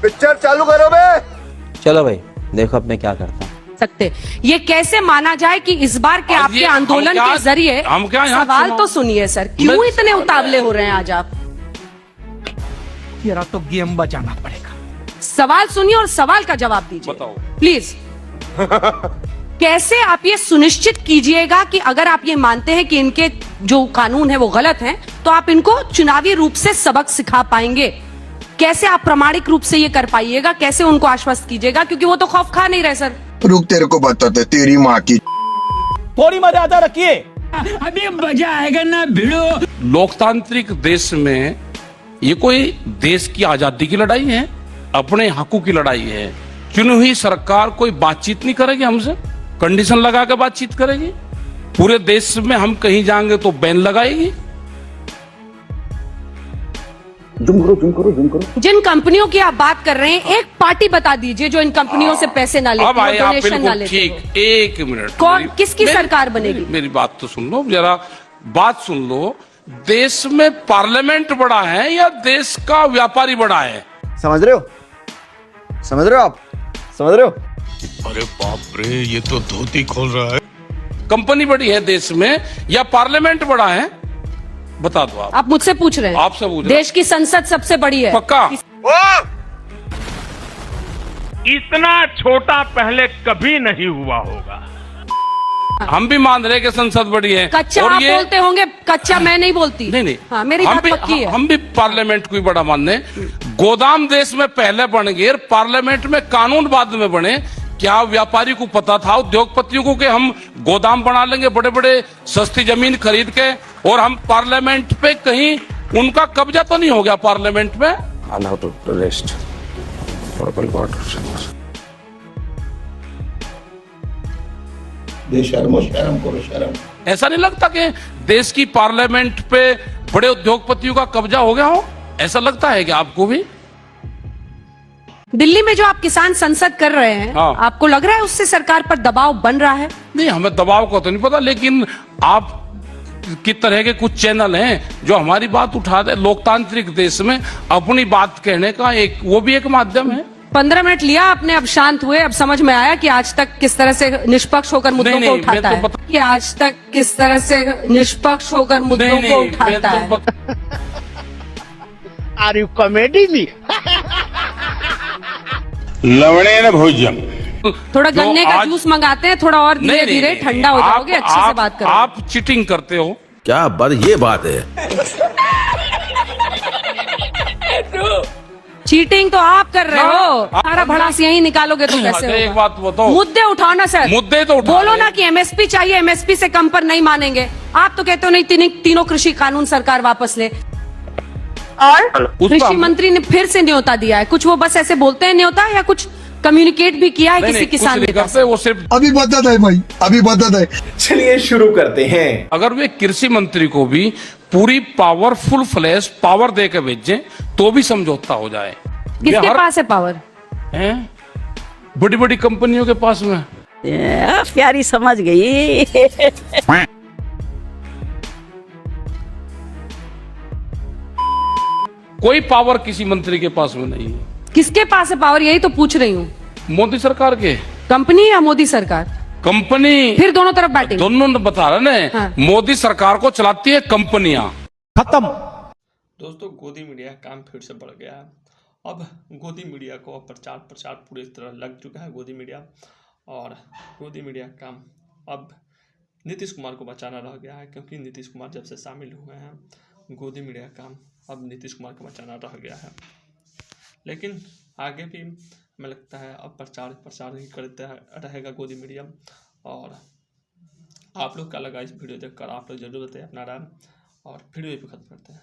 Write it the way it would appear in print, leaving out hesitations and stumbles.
Picture चालू करो बे। चलो भाई देखो अब मैं क्या करता हूँ। सकते ये कैसे माना जाए कि इस बार के आपके आंदोलन के जरिए सवाल तो सुनिए सर, क्यों इतने उतावले हो रहे हैं आज आप? मेरा तो गेम बचाना पड़ेगा। सवाल सुनिए और सवाल का जवाब दीजिए प्लीज। कैसे आप ये सुनिश्चित कीजिएगा कि अगर आप ये मानते हैं कि इनके जो कानून है वो गलत हैं, तो आप इनको चुनावी रूप से सबक सिखा पाएंगे? कैसे आप प्रामाणिक रूप से ये कर पाइएगा? कैसे उनको आश्वस्त कीजिएगा? क्योंकि वो तो खौफ खा नहीं रहे सर। रुक, तेरे को बताते तेरी माँ की। थोड़ी मर्यादा रखिए। अभी मजा आएगा ना भिड़ो। लोकतांत्रिक देश में ये कोई देश की आजादी की लड़ाई है, अपने हकों की लड़ाई है। चुनी हुई सरकार कोई बातचीत नहीं करेगी हमसे, कंडीशन लगा के बातचीत करेगी। पूरे देश में हम कहीं जाएंगे तो बैन लगाएगी। जुम करो। जिन कंपनियों की आप बात कर रहे हैं, एक पार्टी बता दीजिए जो इन कंपनियों से पैसे ना लेती हो, डोनेशन ना लेती हो। ठीक, एक मिनट। कौन, किसकी सरकार बनेगी? मेरी बात तो सुन लो, जरा बात सुन लो। देश में पार्लियामेंट बड़ा है या देश का व्यापारी बड़ा है? समझ रहे हो? समझ रहे हो आप? समझ रहे हो? अरे बाप रे, ये तो धोती खोल रहा है। कंपनी बड़ी है देश में या पार्लियामेंट बड़ा है? बता दो आप। मुझसे पूछ रहे हैं? आपसे पूछ रहे हैं। देश की संसद सबसे बड़ी है। पक्का? इतना छोटा पहले कभी नहीं हुआ होगा। हम भी मान रहे कि संसद बड़ी है। कच्चा आप बोलते होंगे, कच्चा मैं नहीं बोलती। नहीं। हाँ, मेरी बात पक्की है। हम भी पार्लियामेंट को बड़ा मानने। गोदाम देश में पहले बन गए, पार्लियामेंट में कानून बाद में बने। क्या व्यापारी को पता था, उद्योगपतियों को, कि हम गोदाम बना लेंगे बड़े बड़े सस्ती जमीन खरीद के, और हम पार्लियामेंट पे कहीं उनका कब्जा तो नहीं हो गया पार्लियामेंट में? Allow to rest. Purple water. शर्म करो, शर्म। ऐसा नहीं लगता कि देश की पार्लियामेंट पे बड़े उद्योगपतियों का कब्जा हो गया हो? ऐसा लगता है कि आपको भी? दिल्ली में जो आप किसान संसद कर रहे हैं, हाँ। आपको लग रहा है उससे सरकार पर दबाव बन रहा है? नहीं, हमें दबाव का तो नहीं पता, लेकिन आप की तरह के कुछ चैनल हैं जो हमारी बात उठा दे। लोकतांत्रिक देश में अपनी बात कहने का वो भी एक माध्यम है। 15 मिनट लिया आपने, अब शांत हुए, अब समझ में आया कि आज तक किस तरह से निष्पक्ष होकर मुद्दों को उठाता है। कि आज तक किस तरह से निष्पक्ष होकर मुद्दों को उठाता है। Are you comedy me? लवणेन भोज्यम। थोड़ा गन्ने का जूस मंगाते हैं, थोड़ा और धीरे धीरे ठंडा हो जाओगे। अच्छे से बात करो। आप चीटिंग करते हो। क्या बात, ये बात है। चीटिंग तो आप कर रहे हो। सारा भड़ास यही निकालोगे तो कैसे होगा? एक बात बताओ, मुद्दे उठाओ ना सर। मुद्दे तो उठाओ। बोलो ना कि एमएसपी चाहिए, एमएसपी से कम पर नहीं मानेंगे। आप तो कहते हो नहीं, तीनों कृषि कानून सरकार वापस ले। और कृषि मंत्री ने फिर से न्योता दिया है। कुछ वो बस ऐसे बोलते हैं न्योता, या कुछ कम्युनिकेट भी किया है किसी किसान ने? करते वो सिर्फ अभी बता दे भाई, अभी बता दे। चलिए शुरू करते हैं। अगर वे कृषि मंत्री को भी पूरी पावरफुल फ्लैश पावर दे के भेजें तो भी समझौता हो जाए। किसके पास है पावर? हैं? बड़ी बड़ी कंपनियों के पास में। प्यारी समझ गई। कोई पावर किसी मंत्री के पास में नहीं है। किसके पास है पावर, यही तो पूछ रही हूँ। मोदी सरकार के। कंपनी या मोदी सरकार? कंपनी। फिर दोनों तरफ बैठे। दोनों बता रहे हैं। हाँ। मोदी सरकार को चलाती है कंपनियां। खत्म। दोस्तों, गोदी मीडिया का काम फिर से बढ़ गया है। अब गोदी मीडिया को प्रचार पूरी तरह लग चुका है गोदी मीडिया, और गोदी मीडिया का काम अब नीतीश कुमार को बचाना रह गया है। क्योंकि नीतीश कुमार जब से शामिल हुए हैं, गोदी मीडिया का काम अब नीतीश कुमार को बचाना रह गया है। लेकिन आगे भी हमें लगता है अब प्रचार ही करता रहेगा गोदी मीडिया। और आप लोग क्या लगा इस वीडियो देखकर, आप लोग जरूर बताइए अपना राय, और वीडियो भी खत्म करते हैं।